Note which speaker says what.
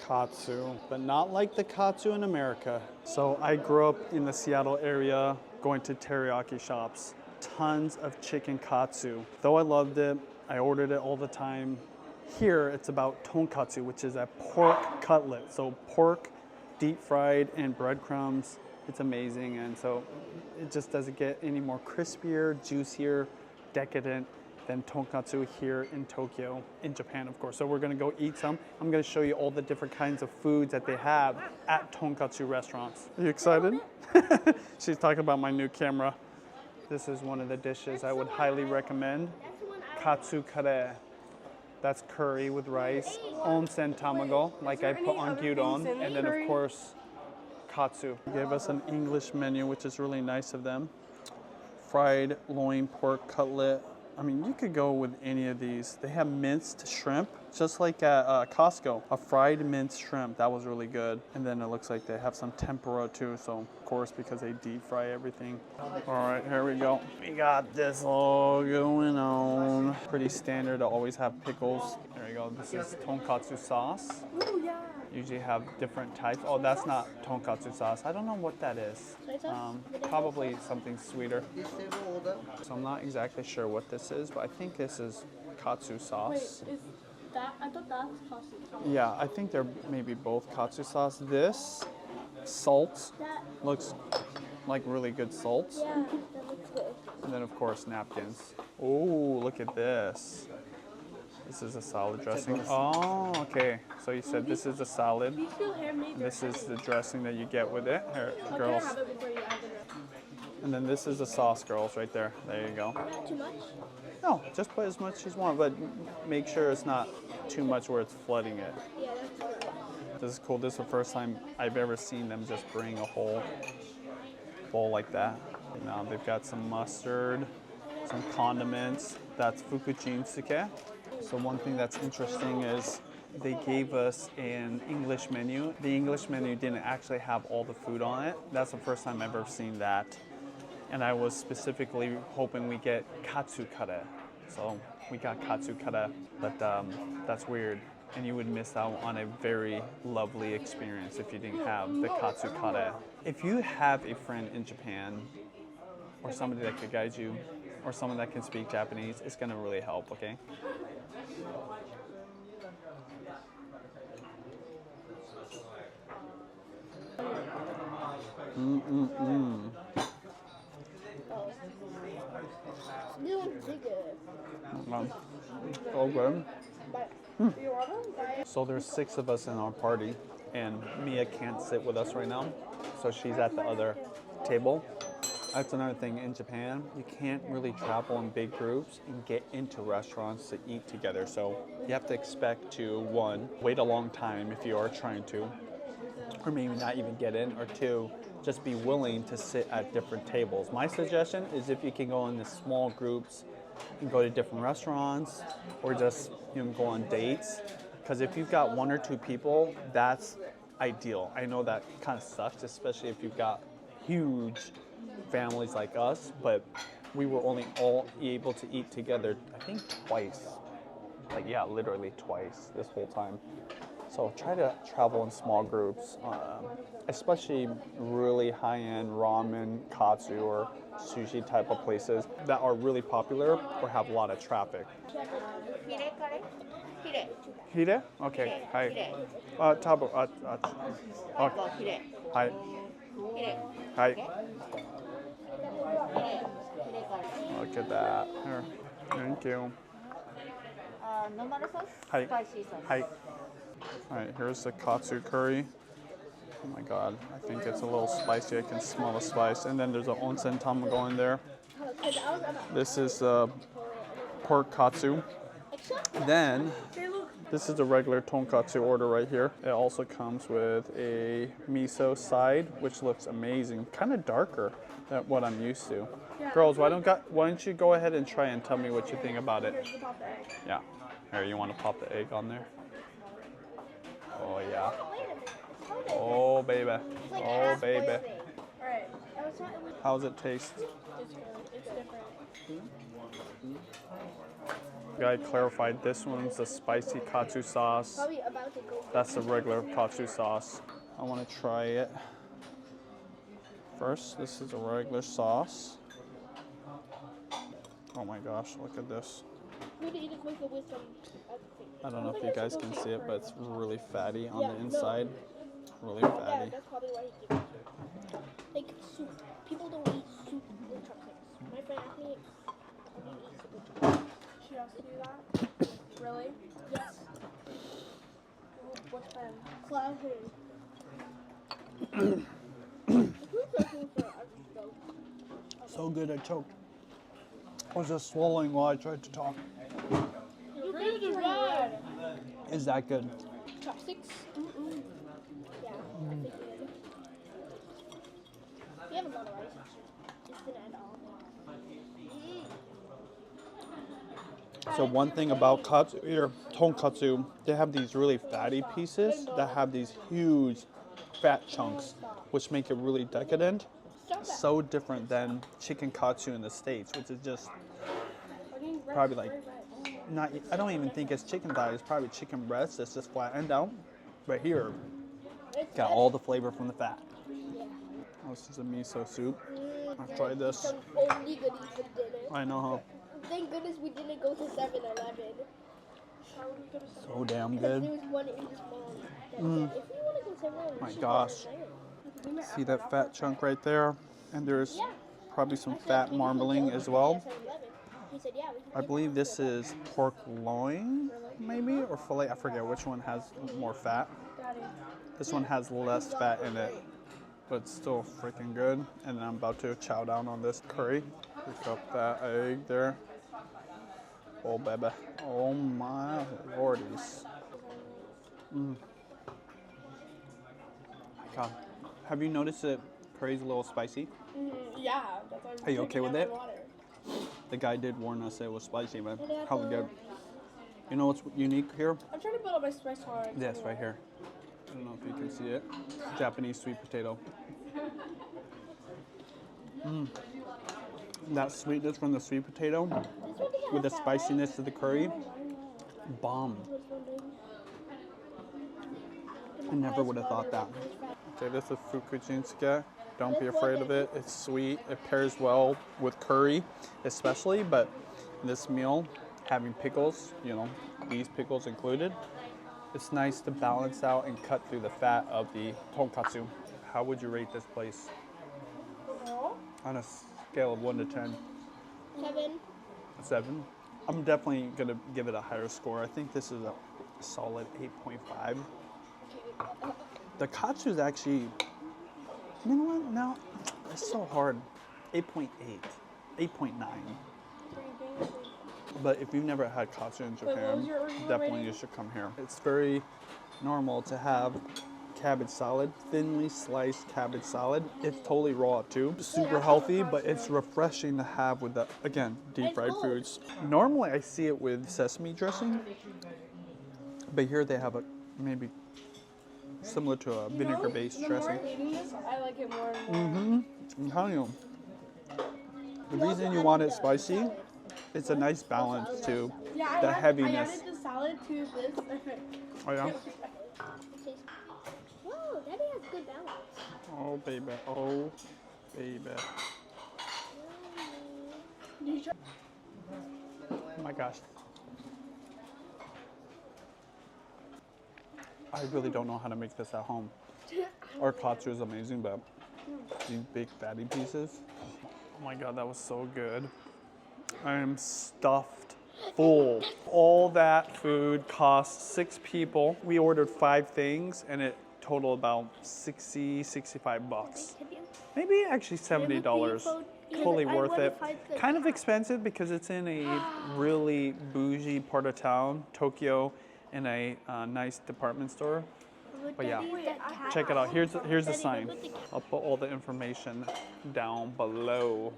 Speaker 1: Katsu, but not like the katsu in America. So I grew up in the Seattle area going to teriyaki shops. Tons of chicken katsu. Though I loved it, I ordered it all the time. Here it's about tonkatsu, which is a pork cutlet. So pork deep fried in breadcrumbs. It's amazing, and so it just doesn't get any more crispier, juicier, decadent than tonkatsu here in Tokyo, in Japan, of course. So we're gonna go eat some. I'm gonna show you all the different kinds of foods that they have at tonkatsu restaurants. Are you excited? She's talking about my new camera. This is one of the dishes I would highly recommend. Katsu kare. That's curry with rice. Onsen tamago, like I put on gyudon. And then of course, katsu. They gave us an English menu, which is really nice of them. Fried loin pork cutlet. I mean, you could go with any of these. They have minced shrimp, just like at Costco. A fried minced shrimp, that was really good. And then it looks like they have some tempura too, so of course, because they deep fry everything. All right, here we go. We got this all going on. Pretty standard to always have pickles. There you go, this is tonkatsu sauce.
Speaker 2: Ooh, yeah.
Speaker 1: Usually have different types. Oh, that's not tonkatsu sauce. I don't know what that is. Probably something sweeter. So I'm not exactly sure what this is, but I think this is katsu sauce.
Speaker 2: Wait, is that? I thought that's katsu sauce.
Speaker 1: Yeah, I think they're maybe both katsu sauce. This salt looks like really good salt.
Speaker 2: Yeah, that looks good.
Speaker 1: And then of course napkins. Oh, look at this. This is a salad dressing. Oh, okay. So you said this is a salad.
Speaker 2: These feel handmade.
Speaker 1: This is the dressing that you get with it. Here, girls.
Speaker 2: Can I have it before you add the rest?
Speaker 1: And then this is the sauce, girls, right there. There you go.
Speaker 2: Not too much?
Speaker 1: No, just put as much as you want, but make sure it's not too much where it's flooding it.
Speaker 2: Yeah, that's good.
Speaker 1: This is cool. This is the first time I've ever seen them just bring a whole bowl like that. Now they've got some mustard, some condiments. That's fukuchinsuke. So one thing that's interesting is they gave us an English menu. The English menu didn't actually have all the food on it. That's the first time I've ever seen that. And I was specifically hoping we get katsu kare. So we got katsu kare, but that's weird. And you would miss out on a very lovely experience if you didn't have the katsu kare. If you have a friend in Japan, or somebody that could guide you, or someone that can speak Japanese, it's gonna really help, okay?
Speaker 2: This one's bigger.
Speaker 1: Oh, good.
Speaker 2: You want them?
Speaker 1: So there's 6 of us in our party, and Mia can't sit with us right now, so she's at the other table. That's another thing in Japan, you can't really travel in big groups and get into restaurants to eat together. So you have to expect to, 1, wait a long time if you are trying to, or maybe not even get in, or 2, just be willing to sit at different tables. My suggestion is if you can go into small groups and go to different restaurants, or just go on dates, because if you've got 1 or 2 people, that's ideal. I know that kind of sucks, especially if you've got huge families like us, but we were only all able to eat together, I think twice. Like, yeah, literally twice this whole time. So try to travel in small groups, especially really high-end ramen, katsu, or sushi type of places that are really popular or have a lot of traffic. Hire? Okay. Hi. Tabo. Okay. Hi. Hi. Look at that. Here. Thank you.
Speaker 3: Normal sauce,
Speaker 1: Hi.
Speaker 3: spicy sauce.
Speaker 1: Hi. All right, here's the katsu curry. Oh my god, I think it's a little spicy. I can smell the spice. And then there's an onsen tamago in there. This is pork katsu. Then, this is the regular tonkatsu order right here. It also comes with a miso side, which looks amazing. Kind of darker than what I'm used to. Girls, why don't you go ahead and try and tell me what you think about it? Yeah. Here, you want to pop the egg on there? Oh yeah. Oh baby. Oh baby.
Speaker 2: Alright, last time it was.
Speaker 1: How does it taste?
Speaker 2: It's good. It's different.
Speaker 1: I clarified this one's the spicy katsu sauce.
Speaker 2: Probably about to go.
Speaker 1: That's the regular katsu sauce. I want to try it. First, this is a regular sauce. Oh my gosh, look at this.
Speaker 2: We need to eat it quicker with some other things.
Speaker 1: I don't know if you guys can see it, but it's really fatty on
Speaker 2: Yeah,
Speaker 1: the
Speaker 2: no.
Speaker 1: inside. Really
Speaker 2: Yeah,
Speaker 1: fatty.
Speaker 2: that's probably why he gives it. Like soup. People don't eat soup with chopsticks. My friend asked me, "How do you eat soup with chopsticks?"
Speaker 3: She asked you that? Really?
Speaker 2: Yes.
Speaker 3: What's been?
Speaker 2: Clown food. Who's looking for us though?
Speaker 1: So good, I choked. I was just swallowing while I tried to talk.
Speaker 2: You guys are right.
Speaker 1: Is that good?
Speaker 2: Chopsticks? Mm-mm. Yeah, I think it is. We have a lot of rice. Just didn't add all.
Speaker 1: So one thing about katsu, or tonkatsu, they have these really fatty pieces that have these huge fat chunks, which make it really decadent.
Speaker 2: Stop that.
Speaker 1: So different than chicken katsu in the States, which is just probably like not. I don't even think it's chicken thigh. It's probably chicken breast. It's just flattened out. But here,
Speaker 2: It's
Speaker 1: got all the flavor from the fat.
Speaker 2: Yeah.
Speaker 1: Oh, this is a miso soup. I've tried this.
Speaker 2: Some only goodies for dinner.
Speaker 1: I know, huh?
Speaker 2: Thank goodness we didn't go to 7-Eleven.
Speaker 1: So damn
Speaker 2: Because there
Speaker 1: good.
Speaker 2: was one in this mall that said, if you want to go 7-Eleven,
Speaker 1: My
Speaker 2: we should
Speaker 1: gosh.
Speaker 2: go there.
Speaker 1: See that fat chunk right there? And there's
Speaker 2: Yeah.
Speaker 1: probably some
Speaker 2: I said,
Speaker 1: fat
Speaker 2: "We can
Speaker 1: marbling
Speaker 2: go
Speaker 1: as
Speaker 2: to
Speaker 1: well.
Speaker 2: 7-Eleven." He said, yeah, we can
Speaker 1: I
Speaker 2: go
Speaker 1: believe
Speaker 2: to
Speaker 1: this is pork loin, maybe, or fillet. I forget which one has more fat. This one has less fat in it, but it's still freaking good. And then I'm about to chow down on this curry. Pick up that egg there. Oh, baby. Oh, my lordies. My God. Have you noticed that curry's a little spicy?
Speaker 3: Yeah, that's why I'm
Speaker 1: Are you okay with it?
Speaker 3: water.
Speaker 1: The guy did warn us it was spicy, but hella good. You know what's unique here?
Speaker 3: I'm trying to build up my spice tolerance.
Speaker 1: Yes, right here. I don't know if you can see it. Japanese sweet potato. That sweetness from the sweet potato with the spiciness of the curry, bomb. I never would have thought that. Okay, this is fukujinsuke. Don't be afraid of it. It's sweet. It pairs well with curry, especially, but this meal, having pickles, you know, these pickles included, it's nice to balance out and cut through the fat of the tonkatsu. How would you rate this place? On a scale of 1 to 10?
Speaker 2: 7.
Speaker 1: 7. I'm definitely gonna give it a higher score. I think this is a solid 8.5. The katsu is actually, you know what? No, it's so hard. 8.8, 8.9. But if you've never had katsu in Japan,
Speaker 3: your original
Speaker 1: definitely
Speaker 3: rating?
Speaker 1: you should come here. It's very normal to have cabbage salad, thinly sliced cabbage salad. It's totally raw too. Super healthy, but it's refreshing to have with the, again, deep fried foods. Normally I see it with sesame dressing, but here they have a maybe similar to a vinegar-based dressing.
Speaker 3: Eating this, I like it more and more.
Speaker 1: I'm telling you, the reason you want it spicy, it's a nice balance to
Speaker 3: Yeah,
Speaker 1: the
Speaker 3: I
Speaker 1: heaviness.
Speaker 3: added the salad to this.
Speaker 1: Oh yeah?
Speaker 2: Whoa, Daddy has good balance.
Speaker 1: Oh baby, oh baby. Oh my gosh. I really don't know how to make this at home. Our katsu is amazing, but these big fatty pieces. Oh my God, that was so good. I am stuffed full. All that food cost 6 people. We ordered 5 things and it totaled about 60, 65 bucks. Maybe actually $70. Totally worth it. Kind of expensive because it's in a really bougie part of town, Tokyo, in a nice department store. But yeah, check it out. Here's the sign. I'll put all the information down below.